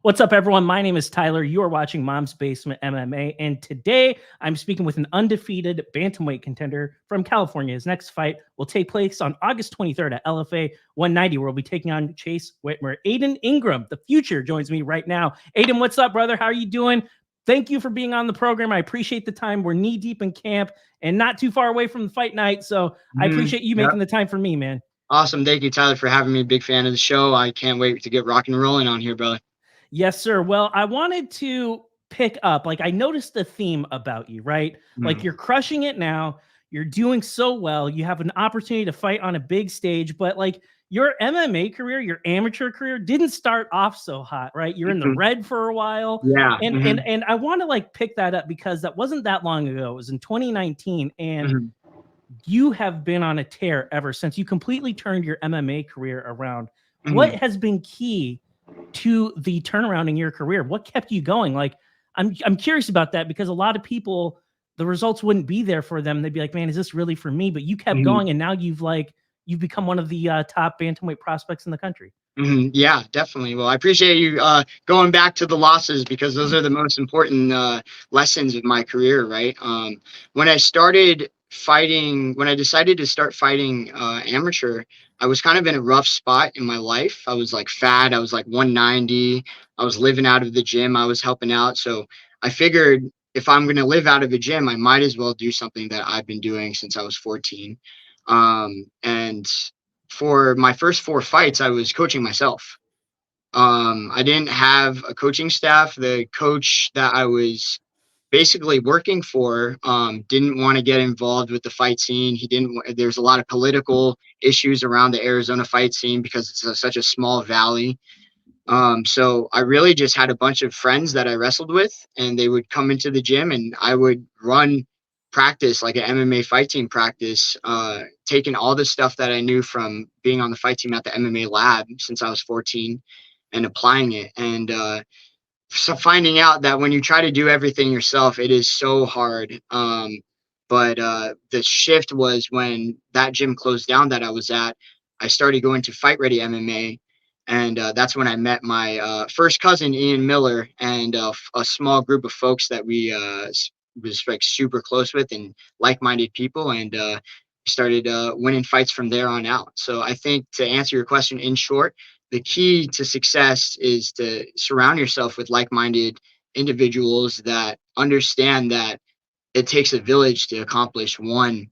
What's up, everyone? My name is Tyler. You are watching Mom's Basement MMA, and today I'm speaking with an undefeated bantamweight contender from California. His next fight will take place on August 23rd at LFA 190, where we'll be taking on Chase Whitmer. Aiden Ingram, the future, joins me right now. Aiden, what's up, brother? How are you doing? Thank you for being on the program. I appreciate the time. We're knee deep in camp and not too far away from the fight night, so I appreciate you making the time for me, man. Awesome. Thank you, Tyler, for having me. Big fan of the show. I can't wait to get rock and rolling on here, brother. Yes, sir. Well, I wanted to pick up, like, I noticed the theme about you, right? Like, you're crushing it now. You're doing so well. You have an opportunity to fight on a big stage, but like your MMA career, your amateur career didn't start off so hot, right? You're in the red for a while. Yeah. And I want to like pick that up because that wasn't that long ago. It was in 2019 and you have been on a tear ever since. You completely turned your MMA career around. What has been key to the turnaround in your career? What kept you going? Like, I'm curious about that because a lot of people, the results wouldn't be there for them. They'd be like, man, is this really for me? But you kept going, and now you've become one of the top bantamweight prospects in the country. Yeah, definitely. Well, I appreciate you going back to the losses because those are the most important lessons of my career, right? When I decided to start fighting amateur, I was kind of in a rough spot in my life. I was like fat. I was like 190. I was living out of the gym. I was helping out. So I figured if I'm going to live out of a gym, I might as well do something that I've been doing since I was 14. And for my first 4 fights, I was coaching myself. I didn't have a coaching staff. The coach that I was basically working for didn't want to get involved with the fight scene. There's a lot of political issues around the Arizona fight scene because it's such a small valley. So I really just had a bunch of friends that I wrestled with, and they would come into the gym and I would run practice like an MMA fight team practice, taking all the stuff that I knew from being on the fight team at the MMA lab since I was 14 and applying it. And so finding out that when you try to do everything yourself, it is so hard. But the shift was when that gym closed down that I was at. I started going to Fight Ready MMA, and that's when I met my first cousin, Ian Miller, and a small group of folks that we was like super close with and like-minded people, and started winning fights from there on out. So I think, to answer your question in short, the key to success is to surround yourself with like-minded individuals that understand that it takes a village to accomplish one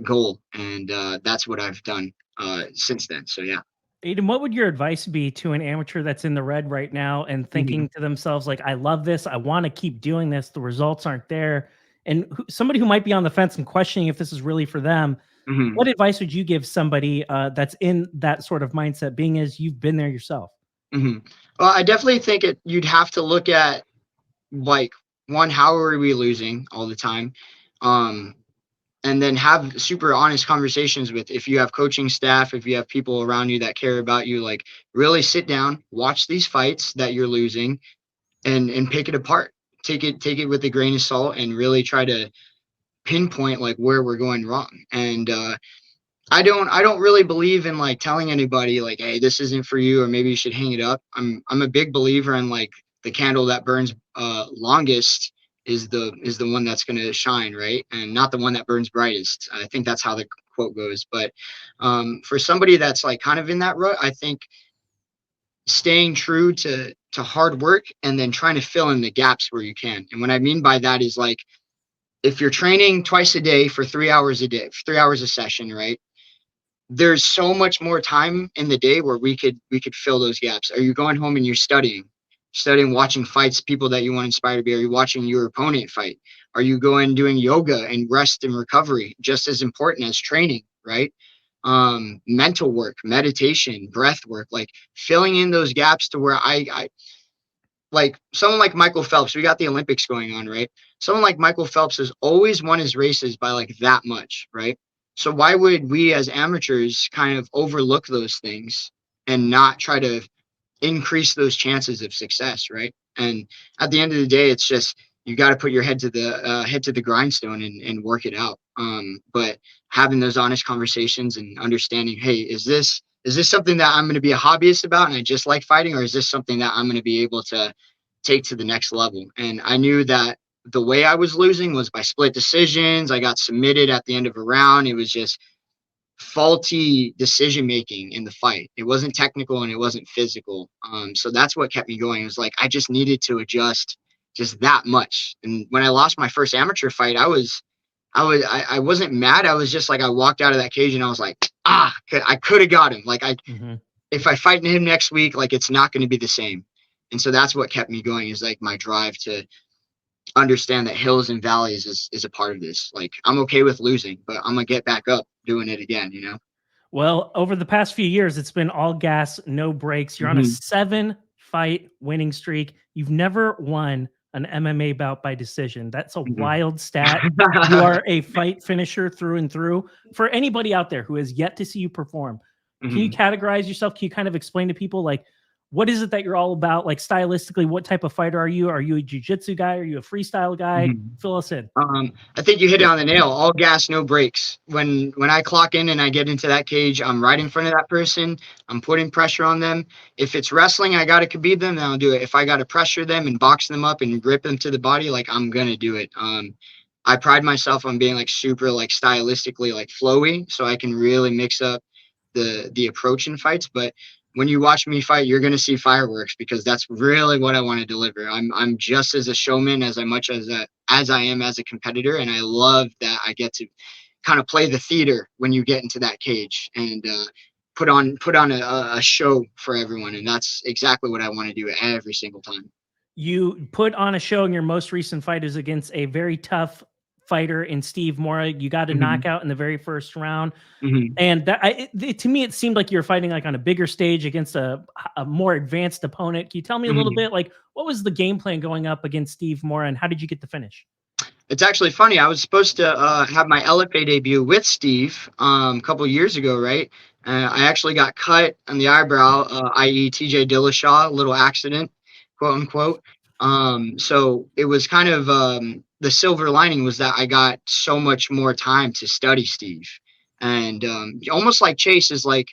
goal. And that's what I've done since then. So, yeah. Aiden, what would your advice be to an amateur that's in the red right now and thinking to themselves, like, I love this, I want to keep doing this, the results aren't there, and somebody who might be on the fence and questioning if this is really for them, what advice would you give somebody that's in that sort of mindset, being as you've been there yourself? Well, I definitely think you'd have to look at, like, one, how are we losing all the time? And then have super honest conversations with, if you have coaching staff, if you have people around you that care about you, like, really sit down, watch these fights that you're losing, and pick it apart. Take it with a grain of salt and really try to pinpoint like where we're going wrong. And I don't really believe in like telling anybody like, hey, this isn't for you, or maybe you should hang it up. I'm a big believer in, like, the candle that burns longest is the one that's going to shine, right? And not the one that burns brightest. I think that's how the quote goes. But for somebody that's like kind of in that rut, I think staying true to hard work and then trying to fill in the gaps where you can. And what I mean by that is, like, if you're training twice a day for 3 hours a day, 3 hours a session, right? There's so much more time in the day where we could fill those gaps. Are you going home and you're studying, watching fights, people that you want to inspire to be? Are you watching your opponent fight? Are you going doing yoga and rest and recovery, just as important as training, right? Mental work, meditation, breath work, like filling in those gaps to where I like someone like Michael Phelps. We got the Olympics going on, right? Someone like Michael Phelps has always won his races by like that much, right? So why would we as amateurs kind of overlook those things and not try to increase those chances of success, right? And at the end of the day, it's just, you got to put your head to the grindstone and work it out. But having those honest conversations and understanding, hey, is this is this something that I'm going to be a hobbyist about and I just like fighting, or is this something that I'm going to be able to take to the next level? And I knew that the way I was losing was by split decisions. I got submitted at the end of a round. It was just faulty decision making in the fight. It wasn't technical and it wasn't physical. So that's what kept me going. It was like I just needed to adjust just that much. And when I lost my first amateur fight, I wasn't mad. I was just like, I walked out of that cage and I was like, I could have got him. Like if I fight him next week, like it's not going to be the same. And so that's what kept me going, is like my drive to understand that hills and valleys is a part of this. Like I'm okay with losing, but I'm gonna get back up doing it again, you know? Well, over the past few years, it's been all gas, no breaks. You're on a 7-fight winning streak. You've never won an MMA bout by decision. That's a wild stat. You are a fight finisher through and through. For anybody out there who has yet to see you perform, can you categorize yourself? Can you kind of explain to people, like, what is it that you're all about? Like, stylistically, what type of fighter are you? Are you a jiu-jitsu guy? Are you a freestyle guy? Fill us in. I think you hit it on the nail. All gas, no breaks. When I clock in and I get into that cage, I'm right in front of that person. I'm putting pressure on them. If it's wrestling, I got to khabib them, then I'll do it. If I got to pressure them and box them up and grip them to the body, like, I'm going to do it. I pride myself on being like super, like, stylistically, like, flowy, so I can really mix up the approach in fights. But when you watch me fight, you're going to see fireworks, because that's really what I want to deliver. I'm just as a showman as much as I am as a competitor. And I love that I get to kind of play the theater when you get into that cage and put on a show for everyone. And that's exactly what I want to do every single time. You put on a show in your most recent fight is against a very tough fighter in Steve Mora. You got a knockout in the very first round. And that, to me, it seemed like you're fighting like on a bigger stage against a more advanced opponent. Can you tell me a little bit, like, what was the game plan going up against Steve Mora, and how did you get the finish? It's actually funny. I was supposed to have my LFA debut with Steve a couple years ago, right? I actually got cut on the eyebrow, i.e. TJ Dillashaw, a little accident, quote unquote. So it was kind of the silver lining was that I got so much more time to study Steve. And almost like Chase is like,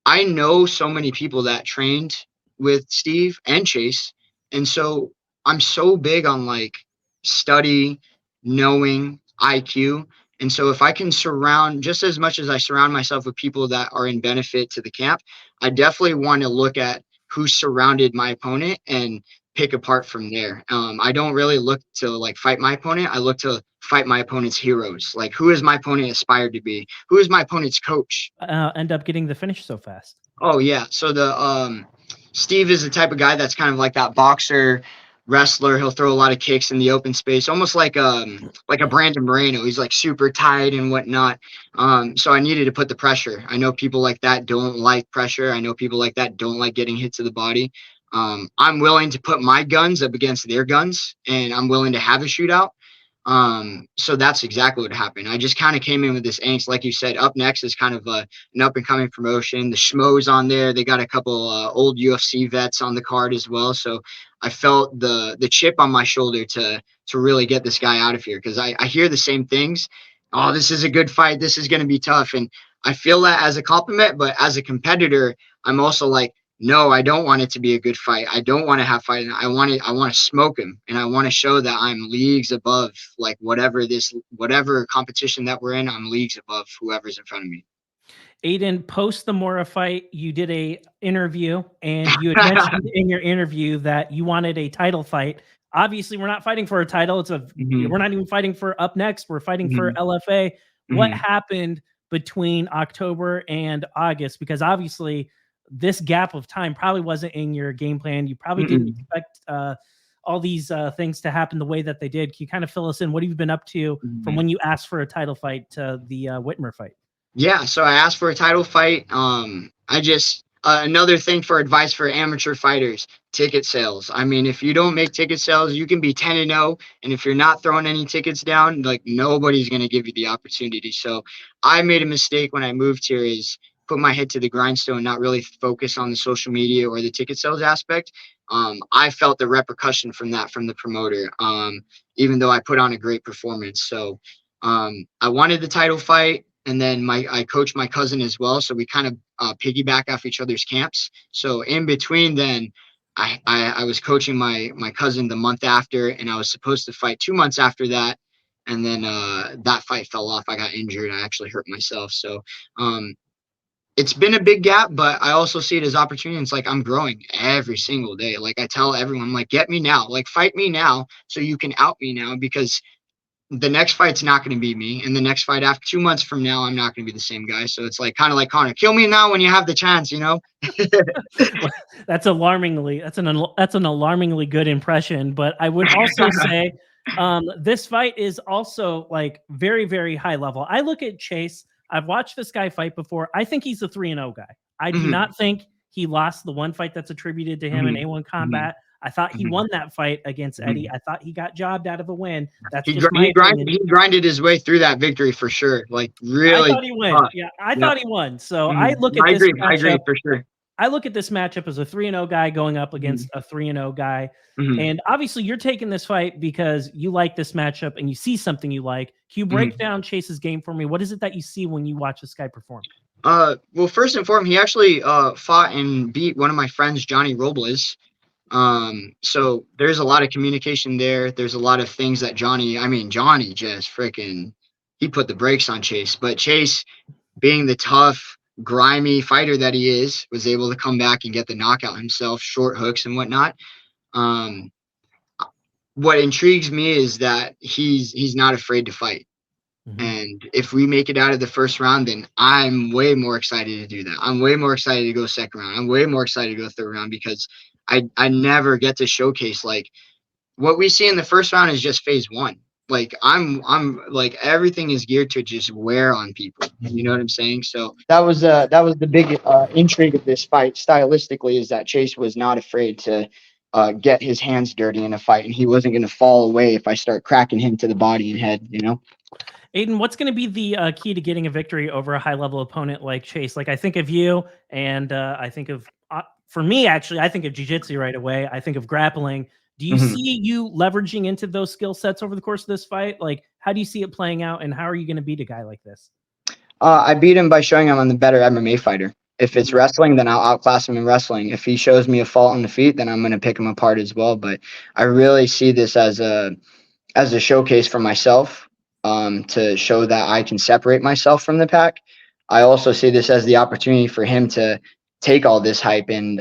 I know so many people that trained with Steve and Chase. And so I'm so big on like study, knowing, IQ. And so if I can surround, just as much as I surround myself with people that are in benefit to the camp, I definitely want to look at who surrounded my opponent and pick apart from there. I don't really look to like fight my opponent. I look to fight my opponent's heroes. Like, who is my opponent aspired to be? Who is my opponent's coach? End up getting the finish so fast. Oh yeah. So the Steve is the type of guy that's kind of like that boxer wrestler. He'll throw a lot of kicks in the open space, almost like a Brandon Moreno. He's like super tight and whatnot. So I needed to put the pressure. I know people like that don't like pressure. I know people like that don't like getting hit to the body. I'm willing to put my guns up against their guns, and I'm willing to have a shootout. So that's exactly what happened. I just kind of came in with this angst. Like you said, up next is kind of an up and coming promotion. The Schmo's on there. They got a couple old UFC vets on the card as well. So I felt the chip on my shoulder to really get this guy out of here, because I hear the same things. Oh, this is a good fight. This is going to be tough. And I feel that as a compliment, but as a competitor, I'm also like, no, I don't want it to be a good fight. I don't want to have fighting. I want to smoke him, and I want to show that I'm leagues above, like, whatever competition that we're in, I'm leagues above whoever's in front of me. Aiden, post the Mora fight, you did a interview, and you had mentioned in your interview that you wanted a title fight. Obviously, we're not fighting for a title. We're not even fighting for up next. We're fighting for LFA. What happened between October and August? Because obviously, this gap of time probably wasn't in your game plan. You probably didn't expect all these things to happen the way that they did. Can you kind of fill us in? What have you been up to from when you asked for a title fight to the Whitmer fight? Yeah, so I asked for a title fight. I just another thing for advice for amateur fighters: ticket sales. I mean, if you don't make ticket sales, you can be 10-0, and if you're not throwing any tickets down, like, nobody's going to give you the opportunity. So I made a mistake when I moved here, is put my head to the grindstone, not really focus on the social media or the ticket sales aspect. I felt the repercussion from that from the promoter, even though I put on a great performance. So I wanted the title fight. and then I coach my cousin as well. So we kind of piggyback off each other's camps. So in between then, I was coaching my cousin the month after, and I was supposed to fight 2 months after that. And then that fight fell off. I got injured. I actually hurt myself. So it's been a big gap, but I also see it as opportunity. It's like I'm growing every single day. Like I tell everyone, like, get me now, like fight me now so you can out me now, because the next fight's not going to be me. And the next fight after 2 months from now, I'm not going to be the same guy. So it's like kind of like Connor, kill me now when you have the chance, you know? That's an alarmingly good impression. But I would also say this fight is also like very, very high level. I look at Chase. I've watched this guy fight before. I think he's a 3-0 guy. I do not think he lost the one fight that's attributed to him in A1 combat. I thought he won that fight against Eddie. I thought he got jobbed out of a win. That's just my opinion. He grinded his way through that victory for sure. Like really, I thought he won. Yeah, I thought he won. So I look at this. I agree for sure. I look at this matchup as a 3-0 guy going up against a 3-0 guy. And obviously you're taking this fight because you like this matchup and you see something you like. Can you break down Chase's game for me? What is it that you see when you watch this guy perform? Well, first and foremost, he actually fought and beat one of my friends, Johnny Robles. So there's a lot of communication there. There's a lot of things that Johnny just freaking, he put the brakes on Chase. But Chase, being the tough, grimy fighter that he is, was able to come back and get the knockout himself, short hooks and whatnot. What intrigues me is that he's not afraid to fight. And if we make it out of the first round, then I'm way more excited to do that. I'm way more excited to go second round. I'm way more excited to go third round, because I never get to showcase, like, what we see in the first round is just phase one. Like I'm like, everything is geared to just wear on people. You know what I'm saying? So that was the big intrigue of this fight stylistically, is that Chase was not afraid to get his hands dirty in a fight, and he wasn't going to fall away if I start cracking him to the body and head, you know? Aiden, what's going to be the key to getting a victory over a high-level opponent like Chase? Like, I think of you, and I think of, for me, actually, I think of jiu-jitsu right away. I think of grappling. Do you see you leveraging into those skill sets over the course of this fight? Like, how do you see it playing out, and how are you going to beat a guy like this? I beat him by showing I'm the better MMA fighter. If it's wrestling, then I'll outclass him in wrestling. If he shows me a fault on the feet, then I'm going to pick him apart as well. But I really see this as a showcase for myself, to show that I can separate myself from the pack. I also see this as the opportunity for him to take all this hype and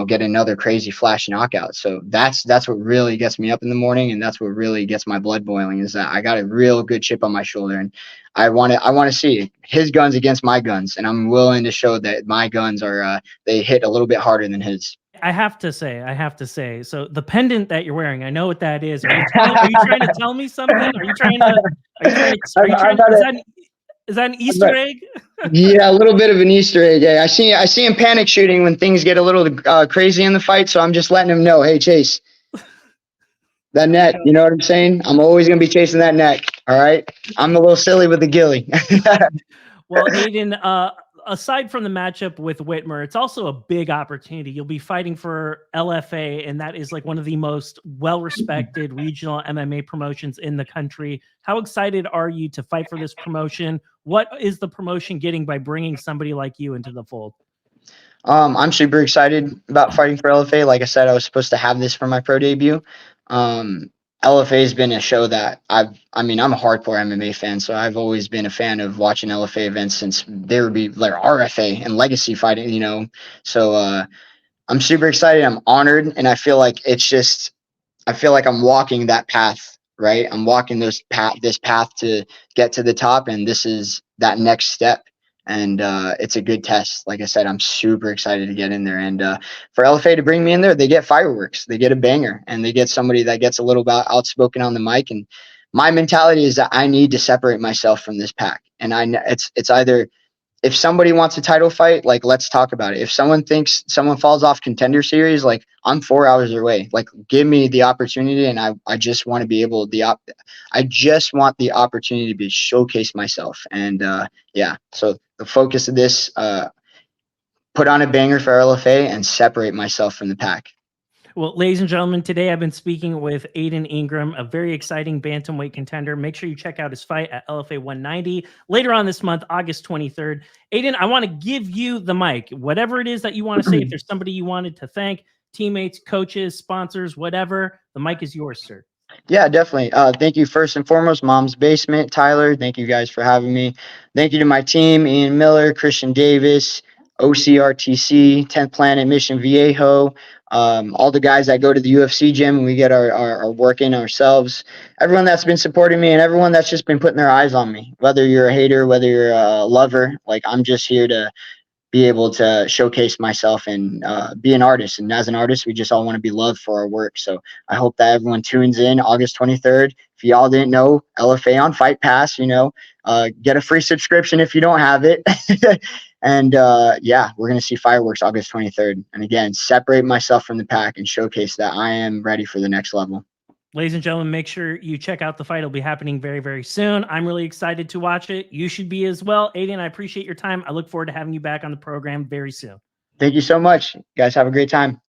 get another crazy flash knockout. So that's what really gets me up in the morning, and that's what really gets my blood boiling, is that I got a real good chip on my shoulder, and I want to see his guns against my guns, and I'm willing to show that my guns are they hit a little bit harder than his. I have to say, so the pendant that you're wearing, I know what that is. Are you trying to tell me something? Is that an Easter egg? Yeah, a little bit of an Easter egg. Yeah, I see him panic shooting when things get a little crazy in the fight. So I'm just letting him know, hey, Chase, that neck, you know what I'm saying? I'm always going to be chasing that neck. All right. I'm a little silly with the ghillie. Well, Aiden, aside from the matchup with Whitmer, it's also a big opportunity. You'll be fighting for LFA, and that is like one of the most well-respected regional MMA promotions in the country. How excited are you to fight for this promotion? What is the promotion getting by bringing somebody like you into the fold? I'm super excited about fighting for LFA. Like I said, I was supposed to have this for my pro debut. LFA has been a show that I'm a hardcore MMA fan, so I've always been a fan of watching LFA events since there would be like RFA and legacy fighting, you know. So I'm super excited. I'm honored, and I feel like I'm walking that path, right? I'm walking this path to get to the top, and this is that next step. And it's a good test. Like I said, I'm super excited to get in there. And for LFA to bring me in there, they get fireworks, they get a banger, and they get somebody that gets a little bit outspoken on the mic. And my mentality is that I need to separate myself from this pack. And it's either, if somebody wants a title fight, like, let's talk about it. If someone thinks someone falls off Contender series, like, I'm 4 hours away. Like, give me the opportunity, and I just want to be able I just want the opportunity to showcase myself. And yeah, so the focus of this, put on a banger for LFA and separate myself from the pack. Well, ladies and gentlemen, today I've been speaking with Aiden Ingram, a very exciting bantamweight contender. Make sure you check out his fight at LFA 190 later on this month, August 23rd. Aiden, I want to give you the mic. Whatever it is that you want to say, if there's somebody you wanted to thank, teammates, coaches, sponsors, whatever, the mic is yours, sir. Yeah, definitely. Thank you first and foremost, Mom's Basement, Tyler. Thank you guys for having me. Thank you to my team, Ian Miller, Christian Davis, OCRTC, 10th Planet, Mission Viejo, all the guys that go to the UFC gym and we get our work in ourselves. Everyone that's been supporting me and everyone that's just been putting their eyes on me, whether you're a hater, whether you're a lover, like I'm just here to be able to showcase myself and be an artist. And as an artist, we just all want to be loved for our work. So I hope that everyone tunes in August 23rd. If y'all didn't know, LFA on Fight Pass, get a free subscription if you don't have it. And yeah, we're going to see fireworks August 23rd. And again, separate myself from the pack and showcase that I am ready for the next level. Ladies and gentlemen, make sure you check out the fight. It'll be happening very, very soon. I'm really excited to watch it. You should be as well. Aiden, I appreciate your time. I look forward to having you back on the program very soon. Thank you so much. You guys have a great time.